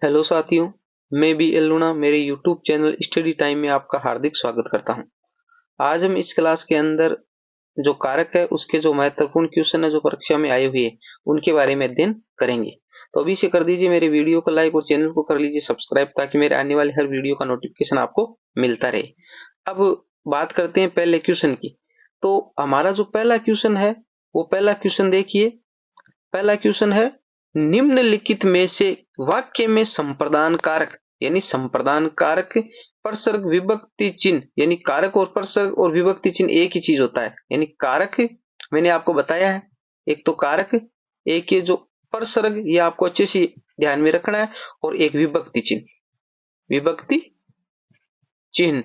Hello साथियों, मैं B L लूणा मेरे यूट्यूब चैनल स्टडी टाइम में आपका हार्दिक स्वागत करता हूं। आज हम इस क्लास के अंदर जो कारक है उसके जो महत्वपूर्ण क्वेश्चन है जो परीक्षा में आए हुए हैं उनके बारे में अध्ययन करेंगे। तो अभी से कर दीजिए मेरे वीडियो को लाइक और चैनल को कर लीजिए सब्सक्राइब ताकि मेरे आने वाले हर वीडियो का नोटिफिकेशन आपको मिलता रहे। अब बात करते हैं पहले क्वेश्चन की। तो हमारा जो पहला क्वेश्चन है वो पहला क्वेश्चन देखिए। पहला क्वेश्चन है, निम्नलिखित में से वाक्य में संप्रदान कारक यानी संप्रदान कारक परसर्ग विभक्ति चिन्ह यानी कारक और परसर्ग और विभक्ति चिन्ह एक ही चीज होता है। यानी कारक मैंने आपको बताया है, एक तो कारक, एक ये जो परसर्ग ये आपको अच्छे से ध्यान में रखना है, और एक विभक्ति चिन्ह। विभक्ति चिन्ह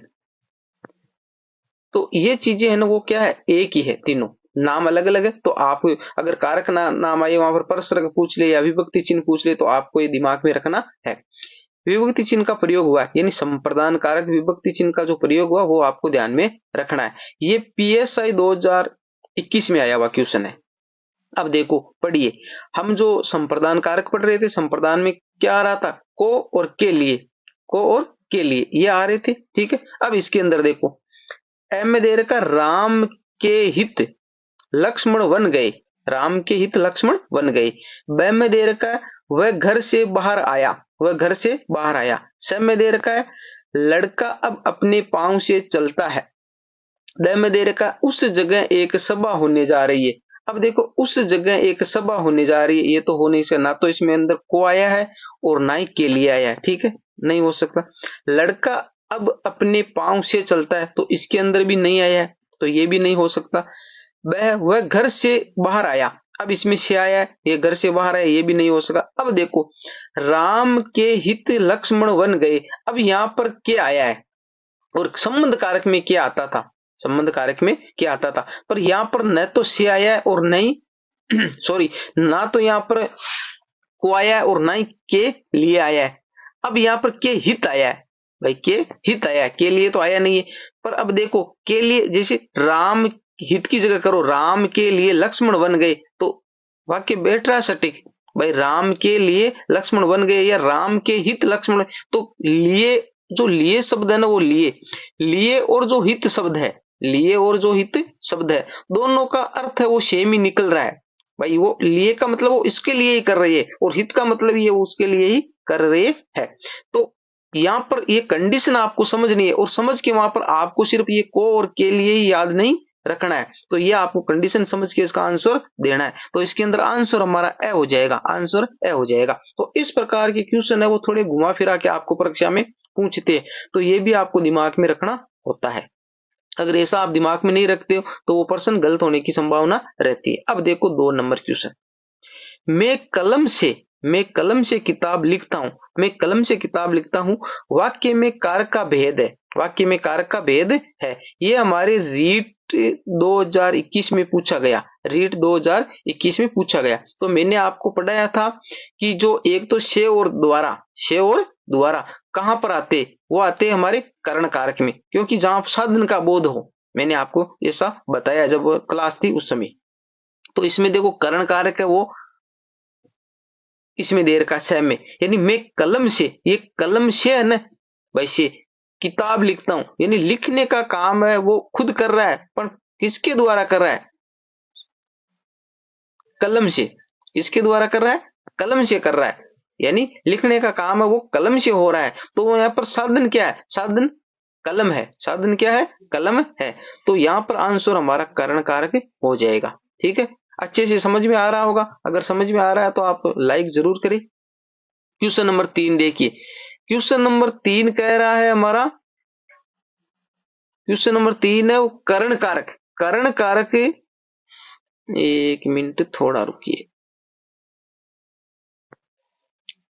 तो ये चीजें है ना वो क्या है, एक ही है, तीनों नाम अलग अलग है। तो आप अगर कारक नाम आए वहां पर परसर्ग पूछ ले या विभक्ति चिन्ह पूछ ले तो आपको ये दिमाग में रखना है। विभक्ति चिन्ह का प्रयोग हुआ यानी संप्रदान कारक विभक्ति चिन्ह का जो प्रयोग हुआ वो आपको ध्यान में रखना है। ये पीएसआई 2021 में आया हुआ क्वेश्चन है। अब देखो पढ़िए, हम जो संप्रदान कारक पढ़ रहे थे, संप्रदान में क्या आ रहा था, को और के लिए, को और के लिए ये आ रहे थे। ठीक है, अब इसके अंदर देखो, एम में दे रखा राम के हित लक्ष्मण वन गए, राम के हित लक्ष्मण वन गए। ब में दे रखा है वह घर से बाहर आया, वह घर से बाहर आया। स में दे रखा है लड़का अब अपने पांव से चलता है। ड में दे रखा है उस जगह एक सभा होने जा रही है। अब देखो उस जगह एक सभा होने जा रही है, ये तो होने से ना तो इसमें अंदर को आया है और ना ही के लिए आया है। ठीक है, नहीं हो सकता। लड़का अब अपने पांव से चलता है तो इसके अंदर भी नहीं आया है तो ये भी नहीं हो सकता। वह घर से बाहर आया, अब इसमें से आया है, ये घर से बाहर आया, ये भी नहीं हो सका। अब देखो राम के हित लक्ष्मण वन गए, अब यहां पर क्या आया है और संबंध कारक में क्या आता था, संबंध कारक में क्या आता था, पर यहां पर न तो से आया है और नहीं सॉरी, ना तो यहां पर को आया है और ना ही के लिए आया है। अब यहां पर के हित आया है, भाई के हित आया है, के लिए तो आया नहीं है। पर अब देखो के लिए, जैसे राम हित की जगह करो राम के लिए लक्ष्मण बन गए तो वाक्य बैठ रहा है सटीक। भाई राम के लिए लक्ष्मण बन गए या राम के हित लक्ष्मण, तो लिए जो लिए शब्द है ना वो लिए, लिए और जो हित शब्द है, लिए और जो हित शब्द है दोनों का अर्थ है वो सेम ही निकल रहा है। भाई वो लिए का मतलब वो इसके लिए ही कर रही है और हित का मतलब ये उसके लिए ही कर रही है। तो यहां पर ये कंडीशन आपको समझनी है और समझ के वहां पर आपको सिर्फ ये को और के लिए ही याद नहीं रखना है, तो ये आपको कंडीशन समझ के इसका आंसर देना है। तो इसके अंदर आंसर हमारा ए हो जाएगा, आंसर ए हो जाएगा। तो इस प्रकार के क्वेश्चन है वो थोड़े घुमा फिरा के आपको परीक्षा में पूछते हैं, तो ये भी आपको दिमाग में रखना होता है। अगर ऐसा आप दिमाग में नहीं रखते हो तो वो प्रश्न गलत होने की संभावना रहती है। अब देखो 2 नंबर क्वेश्चन, मैं कलम से मैं कलम से किताब लिखता हूं, मैं कलम से किताब लिखता हूं, वाक्य में कारक का भेद है, वाक्य में कारक का भेद है। ये हमारे रीट 2021 में पूछा गया, रीट 2021 में पूछा गया। तो मैंने आपको पढ़ाया था कि जो एक तो से और द्वारा, से और द्वारा कहां पर आते, वो आते हमारे करण कारक में, क्योंकि जहां साधन का बोध हो। मैंने आपको ऐसा बताया जब क्लास थी उस समय। तो इसमें देखो करण कारक है वो इसमें दे रखा है में, यानी मैं कलम से, ये कलम से है ना भाई, से किताब लिखता हूं यानी लिखने का काम है वो खुद कर रहा है, पर किसके द्वारा कर रहा है, कलम से। किसके द्वारा कर रहा है, कलम से कर रहा है, यानी लिखने का काम है वो कलम से हो रहा है। तो यहाँ पर साधन क्या है, साधन कलम है, साधन क्या है, कलम है। तो यहाँ पर आंसर हमारा करण कारक हो जाएगा। ठीक है, अच्छे से समझ में आ रहा होगा, अगर समझ में आ रहा है तो आप लाइक जरूर करें। क्वेश्चन नंबर 3 देखिए, क्वेश्चन नंबर 3 कह रहा है हमारा, क्वेश्चन नंबर 3 है वो करण कारक, करण कारक, एक मिनट थोड़ा रुकिए,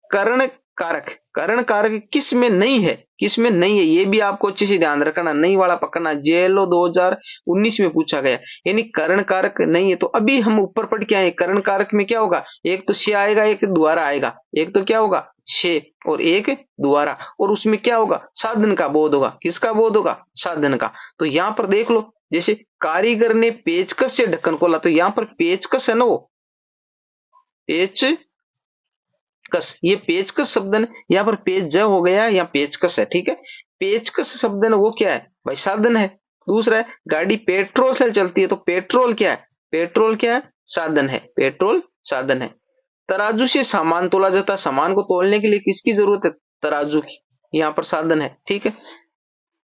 करण कारक, करण कारक किस में नहीं है, किस में नहीं है, ये भी आपको अच्छे से ध्यान रखना, नहीं वाला पकड़ना। जेएलओ 2019 में पूछा गया, यानी करण कारक नहीं है। तो अभी हम ऊपर पढ़ के आए, करण कारक में क्या होगा, एक तो से आएगा, एक द्वारा आएगा, एक तो क्या होगा से और एक द्वारा, और उसमें क्या होगा, साधन का बोध होगा। किसका बोध होगा, साधन का। तो यहां पर देख लो, जैसे कारीगर ने पेचकस से ढक्कन खोला, तो यहां पर पेचकस है ना वो पेच कस, ये पेचकस शब्द है, यहाँ पर पेज हो गया या पेचकस है, ठीक है। पेचकस शब्द है वो क्या है भाई, साधन है। दूसरा है गाड़ी पेट्रोल से चलती है, तो पेट्रोल क्या है, पेट्रोल क्या है, साधन है, पेट्रोल साधन है। तराजू से सामान तोला जाता है, सामान को तोलने के लिए किसकी जरूरत है, तराजू की, यहाँ पर साधन है, ठीक है।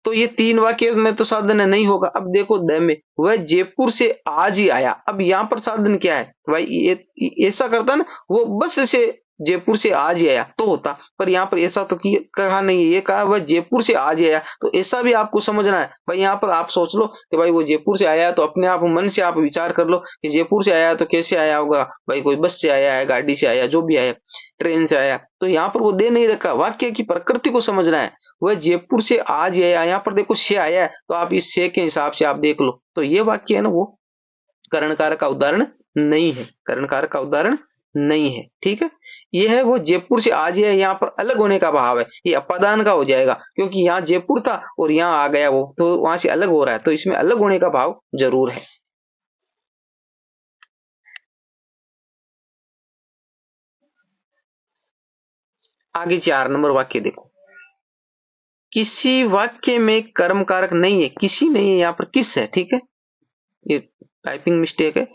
तो ये 3 वाक्य में तो साधन है नहीं होगा। अब देखो द में, वह जयपुर से आज ही आया, अब यहाँ पर साधन क्या है भाई, ये ऐसा करता ना, वो बस से जयपुर से आज ही आया तो होता, पर यहाँ पर ऐसा तो कहा नहीं, ये कहा वह जयपुर से आज ही आया, तो ऐसा भी आपको समझना है भाई। यहाँ पर आप सोच लो कि भाई वो जयपुर से आया, तो अपने आप मन से आप विचार कर लो कि जयपुर से आया तो कैसे आया होगा भाई, कोई बस से आया है, गाड़ी से आया, जो भी आया, ट्रेन से आया, तो यहाँ पर वो दे नहीं रखा, वाक्य की प्रकृति को समझना है। वह जयपुर से आज आया, यहाँ पर देखो से आया है, तो आप इस से के हिसाब से आप देख लो, तो ये वाक्य है ना वो कर्णकार का उदाहरण नहीं है, कर्णकार का उदाहरण नहीं है, ठीक है। ये है वो जयपुर से आज है, यहाँ पर अलग होने का भाव है, ये अपादान का हो जाएगा, क्योंकि यहाँ जयपुर था और यहाँ आ गया वो, तो वहां से अलग हो रहा है, तो इसमें अलग होने का भाव जरूर है। आगे 4 नंबर वाक्य देखो, किसी वाक्य में कर्म कारक नहीं है, किसी नहीं है, यहाँ पर किस है, ठीक है, ये टाइपिंग मिस्टेक है।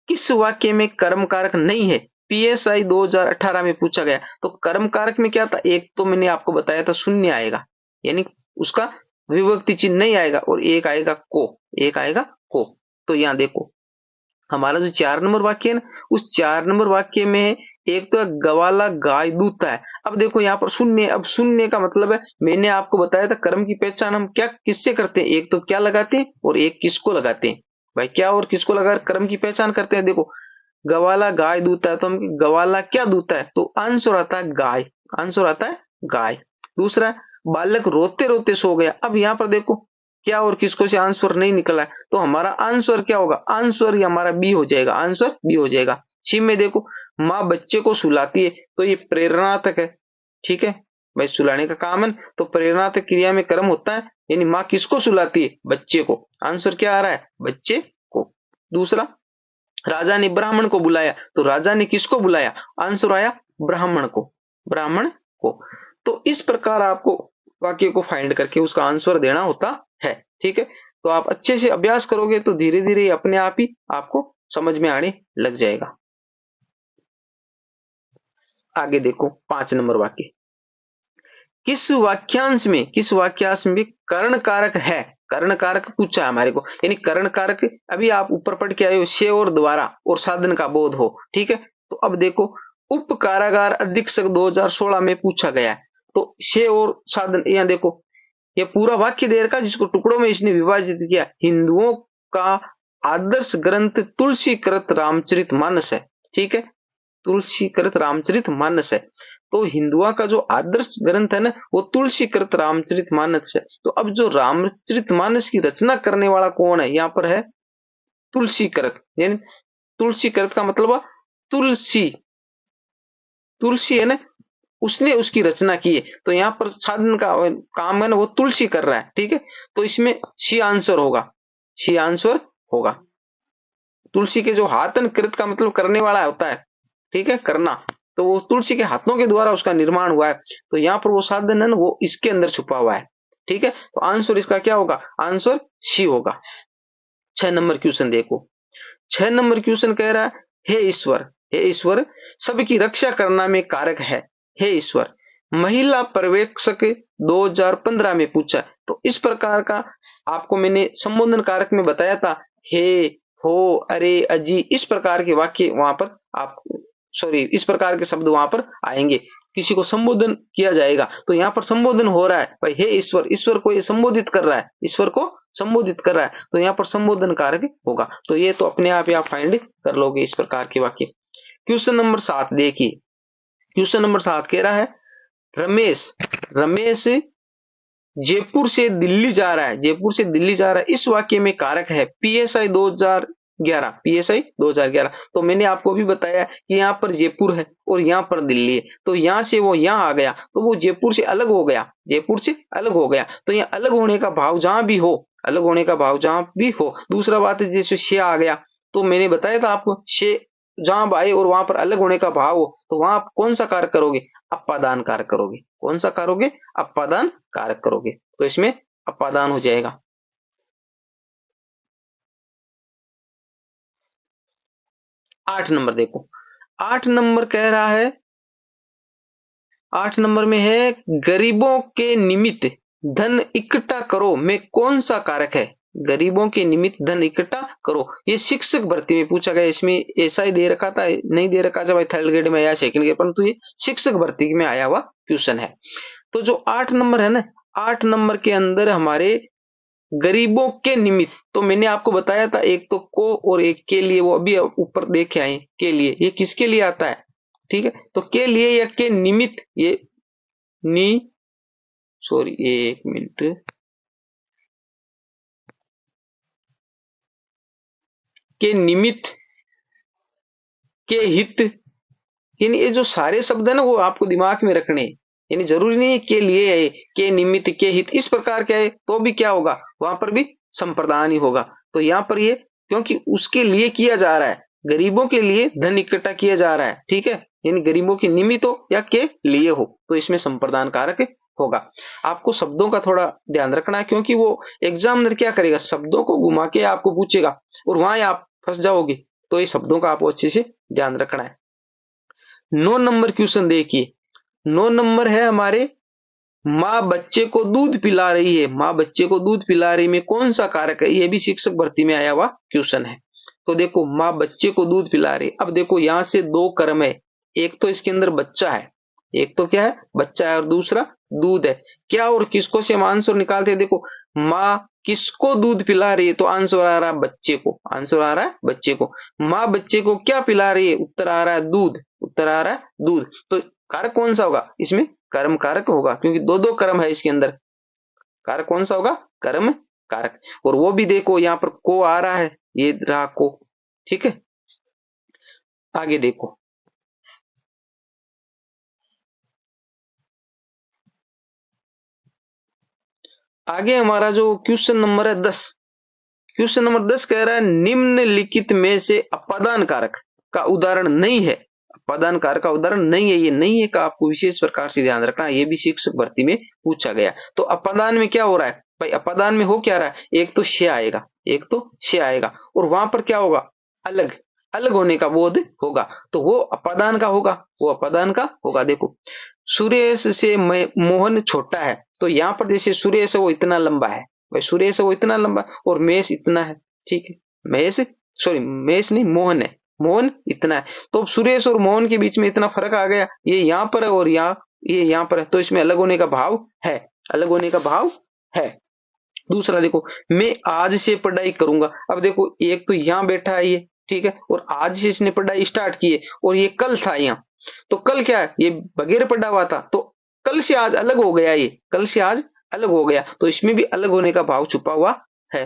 किस वाक्य में कर्म कारक नहीं है, पीएसआई 2018 में पूछा गया, तो कर्म कारक में क्या था, एक तो मैंने आपको बताया था शून्य आएगा, यानी उसका विभक्ति चिन्ह नहीं आएगा, और एक आएगा को, एक आएगा को। तो यहां देखो हमारा जो 4 नंबर वाक्य है ना, उस 4 नंबर वाक्य में एक तो गवाला गाय दूधता है। अब देखो यहाँ पर शून्य, अब शून्य का मतलब है, मैंने आपको बताया था कर्म की पहचान हम क्या किससे करते हैं, एक तो क्या लगाते हैं और एक किसको लगाते हैं भाई, क्या और किसको लगा कर्म की पहचान करते हैं। देखो गवाला गाय दूधता है, तो हम गवाला क्या दूधता है, तो आंसर आता है गाय, आंसर आता है गाय। दूसरा बालक रोते रोते सो गया, अब यहाँ पर देखो क्या और किसको से आंसर नहीं निकला है, तो हमारा आंसर क्या होगा, आंसर ये हमारा बी हो जाएगा, आंसर बी हो जाएगा। सी में देखो माँ बच्चे को सुलाती है, तो ये प्रेरणार्थक है, ठीक है भाई, सुलाने का काम है, तो प्रेरणार्थक क्रिया में कर्म होता है, यानी माँ किसको सुलाती है, बच्चे को, आंसर क्या आ रहा है, बच्चे को। दूसरा राजा ने ब्राह्मण को बुलाया, तो राजा ने किसको बुलाया, आंसर आया ब्राह्मण को, ब्राह्मण को। तो इस प्रकार आपको वाक्य को फाइंड करके उसका आंसर देना होता है, ठीक है। तो आप अच्छे से अभ्यास करोगे तो धीरे धीरे अपने आप ही आपको समझ में आने लग जाएगा। आगे देखो 5 नंबर वाक्य, किस वाक्यांश में कर्ण कारक है, कर्ण कारक पूछा है हमारे को, यानी कर्ण कारक अभी आप ऊपर पढ़ के आए हो, से और द्वारा और साधन का बोध हो, ठीक है। तो अब देखो उप कारागार अधीक्षक 2016 में पूछा गया है, तो से और साधन, यहाँ देखो ये पूरा वाक्य दे रखा जिसको टुकड़ों में इसने विभाजित किया, हिंदुओं का आदर्श ग्रंथ तुलसीकृत रामचरित मानस है, ठीक है, तुलसीकृत रामचरित मानस है। तो हिंदुआ का जो आदर्श ग्रंथ है ना, वो तुलसीकृत रामचरित मानस है। तो अब जो रामचरित मानस की रचना करने वाला कौन है, यहाँ पर है तुलसीकृत, यानी तुलसीकृत का मतलब तुलसी, तुलसी है ना, उसने उसकी रचना की है, तो यहाँ पर साधन का काम है ना वो तुलसी कर रहा है, ठीक है। तो इसमें सी आंसर होगा, सी आंसर होगा। तुलसी के जो हाथन कृत का मतलब करने वाला होता है, ठीक है, करना, तो वो तुलसी के हाथों के द्वारा उसका निर्माण हुआ है, तो यहाँ पर वो साधन है वो इसके अंदर छुपा हुआ है, ठीक है। तो आंसर इसका क्या होगा, आंसर सी होगा। 6 नंबर क्वेश्चन देखो, 6 नंबर क्वेश्चन कह रहा है, हे ईश्वर, हे ईश्वर सबकी रक्षा करना में कारक है, हे ईश्वर महिला पर्यवेक्षक 2015 में पूछा, तो इस प्रकार का आपको मैंने संबोधन कारक में बताया था, हे, हो, अरे, अजी, इस प्रकार के वाक्य वहां पर आप इस प्रकार के शब्द वहां पर आएंगे, किसी को संबोधन किया जाएगा, तो यहाँ पर संबोधन हो रहा है भाई, हे ईश्वर, ईश्वर को ये संबोधित कर रहा है, ईश्वर को संबोधित कर रहा है, तो यहाँ पर संबोधन कारक होगा। तो ये तो अपने आप ही आप फाइंड कर लोगे इस प्रकार के वाक्य। क्वेश्चन नंबर 7 देखिए, क्वेश्चन नंबर 7 कह रहा है, रमेश रमेश जयपुर से दिल्ली जा रहा है, जयपुर से दिल्ली जा रहा है, इस वाक्य में कारक है पीएसआई 2011, पीएसआई 2011। तो मैंने आपको भी बताया कि यहाँ पर जयपुर है और यहाँ पर दिल्ली है, तो यहाँ से वो यहाँ आ गया, तो वो जयपुर से अलग हो गया, जयपुर से अलग हो गया, तो यहाँ अलग होने का भाव जहां भी हो, अलग होने का भाव जहां भी हो। दूसरा बात है जैसे से आ गया, तो मैंने बताया था आपको से जहां आए और वहां पर अलग होने का भाव हो तो वहां आप कौन सा कारक करोगे? अपादान कारक करोगे। कौन सा करोगे? अपादान कारक करोगे। तो इसमें अपादान हो जाएगा। 8 नंबर देखो, 8 नंबर कह रहा है, 8 नंबर में है गरीबों के निमित्त धन इकट्ठा करो में कौन सा कारक है? गरीबों के निमित्त धन इकट्ठा करो, ये शिक्षक भर्ती में पूछा गया। इसमें ऐसा ही दे रखा था, नहीं दे रखा था भाई थर्ड ग्रेड में या सेकंड ग्रेड, परंतु ये शिक्षक भर्ती में आया हुआ क्वेश्चन है। तो जो 8 नंबर है ना, 8 नंबर के अंदर हमारे गरीबों के निमित्त, तो मैंने आपको बताया था एक तो को और एक के लिए, वो अभी ऊपर देखे आए के लिए, ये किसके लिए आता है? ठीक है, तो के लिए या के निमित्त, ये नी सॉरी एक मिनट, के निमित्त, के हित, यानी ये जो सारे शब्द है ना वो आपको दिमाग में रखने, यानी जरूरी नहीं है के लिए है, के निमित्त, के हित, इस प्रकार के है तो भी क्या होगा? वहां पर भी संप्रदान ही होगा। तो यहां पर ये क्योंकि उसके लिए किया जा रहा है, गरीबों के लिए धन इकट्ठा किया जा रहा है, ठीक है, यानी गरीबों के निमित्त हो या के लिए हो, तो इसमें संप्रदान कारक होगा। आपको शब्दों का थोड़ा ध्यान रखना है, क्योंकि वो एग्जामिनर क्या करेगा, शब्दों को घुमा के आपको पूछेगा और वहां आप फंस जाओगे। तो ये शब्दों का आपको अच्छे से ध्यान रखना है। 9 नंबर क्वेश्चन देखिए, 9 नंबर है हमारे, माँ बच्चे को दूध पिला रही है, माँ बच्चे को दूध पिला रही में कौन सा कारक है? ये भी शिक्षक भर्ती में आया हुआ क्वेश्चन है। तो देखो माँ बच्चे को दूध पिला रही, अब देखो यहां से दो कर्म है, एक तो इसके अंदर बच्चा है, एक तो क्या है? बच्चा है, और दूसरा दूध है। क्या और किसको से हम आंसर निकालते हैं? देखो माँ किसको दूध पिला रही है, तो आंसर आ रहा है बच्चे को, आंसर आ रहा है बच्चे को। माँ बच्चे को क्या पिला रही है? उत्तर आ रहा है दूध, उत्तर आ रहा है दूध। तो कारक कौन सा होगा इसमें? कर्म कारक होगा, क्योंकि दो दो कर्म है इसके अंदर। कारक कौन सा होगा? कर्म कारक। और वो भी देखो यहाँ पर को आ रहा है, ये रहा को, ठीक है। आगे देखो, आगे हमारा जो क्वेश्चन नंबर है 10, क्वेश्चन नंबर 10 कह रहा है निम्नलिखित में से अपादान कारक का उदाहरण नहीं है। अपादान कारक का उदाहरण नहीं है, ये नहीं है का आपको विशेष प्रकार से ध्यान रखना, ये भी शिक्षक भर्ती में पूछा गया। तो अपादान में क्या हो रहा है भाई? अपादान में हो क्या रहा है? एक तो शे आएगा, एक तो शे आएगा, और वहां पर क्या होगा? अलग, अलग होने का बोध होगा, तो वो अपादान का होगा, वो अपादान का होगा। देखो सुरेश से मोहन छोटा है, तो यहाँ पर जैसे सुरेश है वो इतना लंबा है, भाई सुरेश है वो इतना लंबा, और मेष इतना है, ठीक है, मेष सॉरी मेष नहीं मोहन है, मोहन इतना है। तो सुरेश और मोहन के बीच में इतना फर्क आ गया, ये यहाँ पर है और ये यहाँ पर है, तो इसमें अलग होने का भाव है, अलग होने का भाव है। दूसरा देखो, मैं आज से पढ़ाई करूंगा, अब देखो एक तो यहाँ बैठा है ये, ठीक है, और आज से इसने पढ़ाई स्टार्ट की है, और ये कल था यहाँ, तो कल क्या है? ये बगैर पढ़ा हुआ था, तो कल से आज अलग हो गया, ये कल से आज अलग हो गया, तो इसमें भी अलग होने का भाव छुपा हुआ है।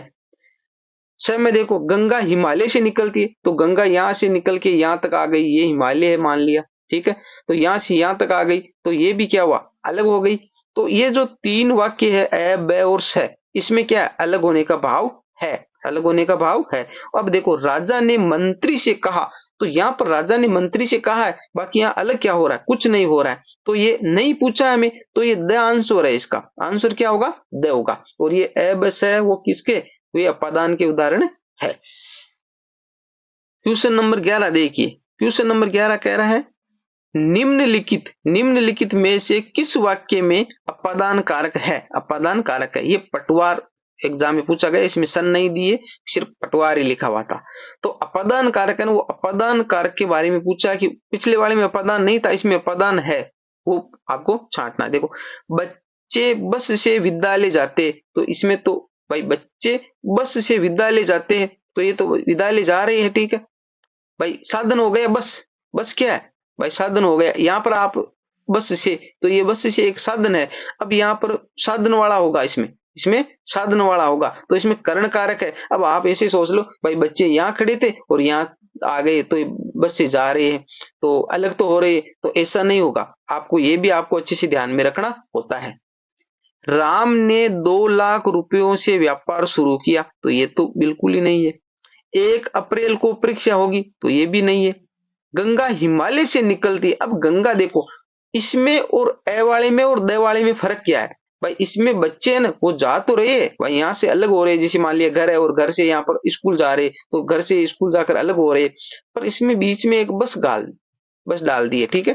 सर में देखो गंगा हिमालय से निकलती है, तो गंगा यहां से निकल के यहां तक आ गई, ये हिमालय है मान लिया, ठीक है, तो यहां से यहां तक आ गई, तो ये भी क्या हुआ? अलग हो गई। तो ये जो तीन वाक्य है ए ब और स, इसमें क्या है? अलग होने का भाव है, अलग होने का भाव है। अब देखो राजा ने मंत्री से कहा, तो यहाँ पर राजा ने मंत्री से कहा है, बाकी यहाँ अलग क्या हो रहा है? कुछ नहीं हो रहा है, तो ये नहीं पूछा है हमें, तो ये द आंसर है, इसका आंसर क्या होगा? द होगा। और ये ए ब स है वो किसके? तो ये अपादान के उदाहरण है। क्वेश्चन नंबर 11 देखिए, क्वेश्चन नंबर 11 कह रहा है निम्नलिखित में से किस वाक्य में अपादान कारक है? अपादान कारक है, ये पटवार एग्जाम में पूछा गया, इसमें सन नहीं दिए, सिर्फ पटवार ही लिखा हुआ था। तो अपादान कारक है ना, वो अपादान कारक के बारे में पूछा कि पिछले वाले में अपादान नहीं था, इसमें अपादान है, वो आपको छांटना। देखो बच्चे बस से विद्यालय जाते, तो इसमें तो भाई बच्चे बस से विद्यालय जाते हैं, तो ये तो विद्यालय जा रहे हैं, ठीक है भाई, साधन हो गया बस, बस क्या है भाई? साधन हो गया। यहाँ पर आप बस से, तो ये बस से एक साधन है, अब यहाँ पर साधन वाला होगा, इसमें इसमें साधन वाला होगा, तो इसमें करण कारक है। अब आप ऐसे सोच लो भाई बच्चे यहाँ खड़े थे और यहाँ आ गए, तो बस से जा रहे हैं, तो अलग तो हो रहे हैं, तो ऐसा नहीं होगा। आपको ये भी आपको अच्छे से ध्यान में रखना होता है। राम ने 2 लाख रुपयों से व्यापार शुरू किया, तो ये तो बिल्कुल ही नहीं है। 1 अप्रैल को परीक्षा होगी, तो ये भी नहीं है। गंगा हिमालय से निकलती है। अब गंगा देखो, इसमें और ए वाले में और द वाले में फर्क क्या है भाई? इसमें बच्चे हैं ना, वो जा तो रहे हैं भाई, यहाँ से अलग हो रहे हैं, जैसे मान लिया घर है और घर से यहाँ पर स्कूल जा रहे, तो घर से स्कूल जाकर अलग हो रहे, पर इसमें बीच में एक बस डाल दी है, ठीक है।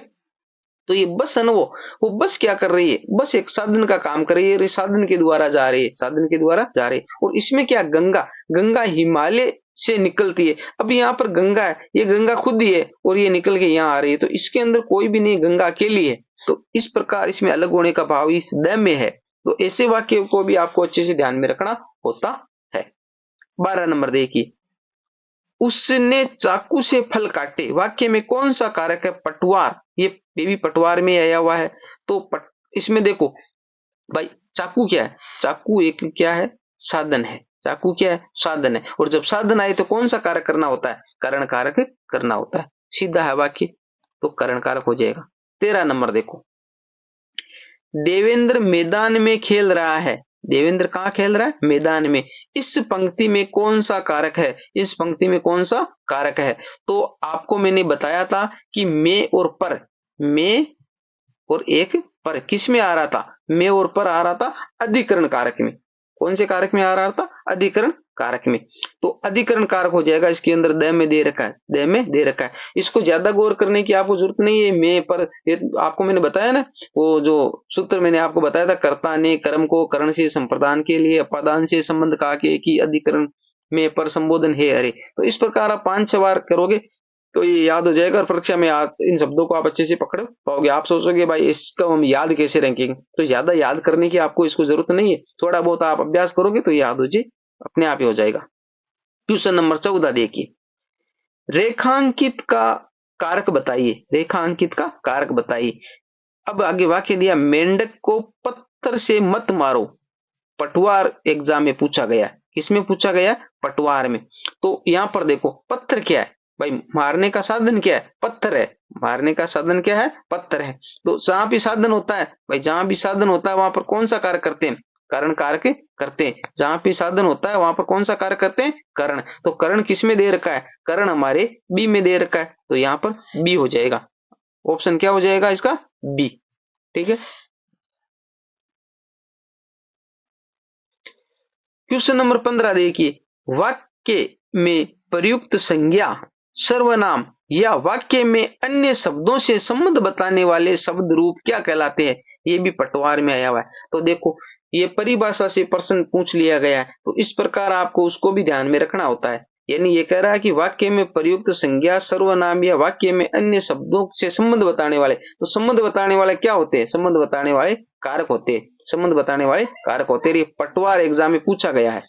तो ये बस है ना, वो बस क्या कर रही है, बस एक साधन का काम कर रही है, साधन के द्वारा जा रही है, साधन के द्वारा जा रही है। और इसमें क्या, गंगा गंगा हिमालय से निकलती है। अब यहाँ पर गंगा है, ये गंगा खुद ही है और ये निकल के यहाँ आ रही है, तो इसके अंदर कोई भी नहीं, गंगा अकेली है। तो इस प्रकार इसमें अलग होने का भाव इस द में है। तो ऐसे वाक्य को भी आपको अच्छे से ध्यान में रखना होता है। 12 नंबर देखिए, उसने चाकू से फल काटे, वाक्य में कौन सा कारक है? पटवार। ये भी पटवार में आया हुआ है। तो इसमें देखो भाई, चाकू क्या है? चाकू एक क्या है? साधन है। चाकू क्या है? साधन है। और जब साधन आए तो कौन सा कारक करना होता है? करण कारक करना होता है। सीधा है वाक्य, तो करण कारक हो जाएगा। 13 नंबर देखो, देवेंद्र मैदान में खेल रहा है। देवेंद्र कहाँ खेल रहा है? मैदान में। इस पंक्ति में कौन सा कारक है? इस पंक्ति में कौन सा कारक है? तो आपको मैंने बताया था कि मैं और पर, मैं और एक पर किस में आ रहा था? मैं और पर आ रहा था अधिकरण कारक में। कौन से कारक में आ रहा था? अधिकरण कारक में। तो अधिकरण कारक हो जाएगा, इसके अंदर द में दे रखा है, द में दे रखा है। इसको ज्यादा गौर करने की आपको जरूरत नहीं है। मैं पर, ये आपको मैंने बताया ना, वो जो सूत्र मैंने आपको बताया था, कर्ता ने कर्म को करण से संप्रदान के लिए अपादान से संबंध कहा के कि अधिकरण में पर संबोधन है अरे। तो इस प्रकार आप 5-6 बार करोगे तो ये याद हो जाएगा, और परीक्षा में इन शब्दों को आप अच्छे से पकड़ पाओगे। आप सोचोगे भाई इसका हम याद कैसे रखेंगे? तो ज्यादा याद करने की आपको इसको जरूरत नहीं है, थोड़ा बहुत आप अभ्यास करोगे तो याद हो जाए, अपने आप ही हो जाएगा। क्वेश्चन नंबर 14 देखिए, रेखांकित का कारक बताइए। रेखांकित का कारक बताइए। अब आगे वाक्य दिया, मेंढक को पत्थर से मत मारो। पटवार एग्जाम में पूछा गया। किसमें पूछा गया? पटवार में। तो यहां पर देखो, पत्थर क्या है भाई? मारने का साधन क्या है? पत्थर है। मारने का साधन क्या है? पत्थर है। तो जहां भी साधन होता है भाई, जहां भी साधन होता है वहां पर कौन सा कार्य करते हैं? करण कारक करते हैं। जहां भी साधन होता है वहां पर कौन सा कार्य करते हैं? करण। तो करण किस में दे रखा है? करण हमारे बी में दे रखा है, तो यहाँ पर बी हो जाएगा। ऑप्शन क्या हो जाएगा इसका? बी। ठीक है। क्वेश्चन नंबर 15 देखिए, वाक्य में प्रयुक्त संज्ञा, सर्वनाम या वाक्य में अन्य शब्दों से संबंध बताने वाले शब्द रूप क्या कहलाते हैं? ये भी पटवार में आया हुआ है। तो देखो, ये परिभाषा से प्रश्न पूछ लिया गया है, तो इस प्रकार आपको उसको भी ध्यान में रखना होता है। यानी ये कह रहा है कि वाक्य में प्रयुक्त संज्ञा, सर्वनाम या वाक्य में अन्य शब्दों से संबंध बताने वाले, तो संबंध बताने वाले क्या होते हैं? संबंध बताने वाले कारक होते हैं। संबंध बताने वाले कारक होते हैं। पटवार एग्जाम में पूछा गया है।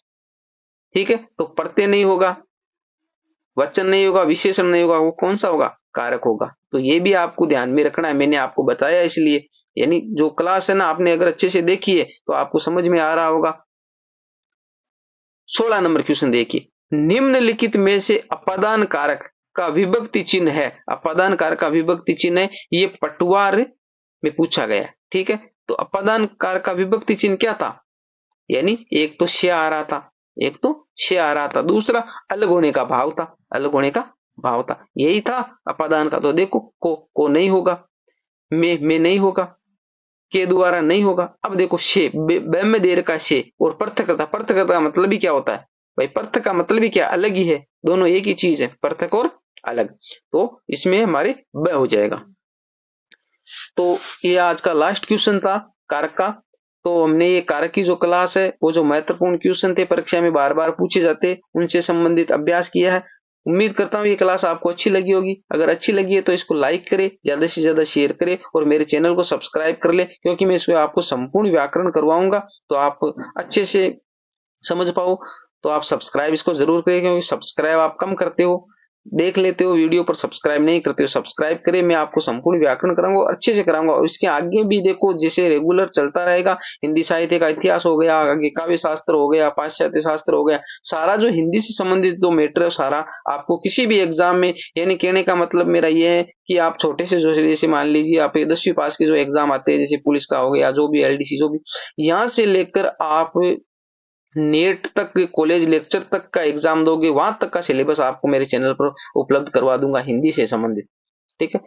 ठीक है। तो प्रत्यय नहीं होगा, वचन नहीं होगा, विशेषण नहीं होगा, वो कौन सा होगा? कारक होगा। तो ये भी आपको ध्यान में रखना है, मैंने आपको बताया इसलिए। यानी जो क्लास है ना, आपने अगर अच्छे से देखी है तो आपको समझ में आ रहा होगा। 16 नंबर क्वेश्चन देखिए, निम्नलिखित में से अपादान कारक का विभक्ति चिन्ह है। अपादान कारक का विभक्ति चिन्ह है, ये पटवार में पूछा गया। ठीक है। तो अपादान कारक का विभक्ति चिन्ह क्या था? यानी एक तो श आ रहा था, एक तो श आ रहा था, दूसरा अलग होने का भाव था। अलग होने का भाव था, यही था अपादान का। तो देखो, को नहीं होगा, में नहीं होगा, के द्वारा नहीं होगा। अब देखो, शे ब में दे रखा शे और पृथक था। पृथक का मतलब ही क्या होता है भाई? पृथक का मतलब ही क्या? अलग ही है। दोनों एक ही चीज है, पृथक और अलग। तो इसमें हमारे ब हो जाएगा। तो ये आज का लास्ट क्वेश्चन था कारक का। तो हमने ये कारक की जो क्लास है, वो जो महत्वपूर्ण क्वेश्चन थे परीक्षा में बार बार पूछे जाते, उनसे संबंधित अभ्यास किया है। उम्मीद करता हूँ ये क्लास आपको अच्छी लगी होगी। अगर अच्छी लगी है तो इसको लाइक करें, ज्यादा से ज्यादा शेयर करें और मेरे चैनल को सब्सक्राइब कर ले, क्योंकि मैं इसमें आपको संपूर्ण व्याकरण करवाऊंगा, तो आप अच्छे से समझ पाओ। तो आप सब्सक्राइब इसको जरूर करें, क्योंकि सब्सक्राइब आप कम करते हो, देख लेते हो वीडियो पर सब्सक्राइब नहीं करते हो। सब्सक्राइब करें, मैं आपको संपूर्ण व्याकरण कराऊंगा और अच्छे से कराऊंगा। और इसके आगे भी देखो, जैसे रेगुलर चलता रहेगा, हिंदी साहित्य का इतिहास हो गया, आगे काव्य शास्त्र हो गया, पाश्चात्य शास्त्र हो गया, सारा जो हिंदी से संबंधित जो मैटर है सारा आपको किसी भी एग्जाम में, यानी कहने का मतलब मेरा ये है कि आप छोटे से जो, जैसे मान लीजिए आप 10वीं पास के जो एग्जाम आते हैं, जैसे पुलिस का हो गया, जो भी एलडीसी, जो भी, यहाँ से लेकर आप नेट तक, कॉलेज लेक्चर तक का एग्जाम दोगे, वहां तक का सिलेबस आपको मेरे चैनल पर उपलब्ध करवा दूंगा हिंदी से संबंधित। ठीक है।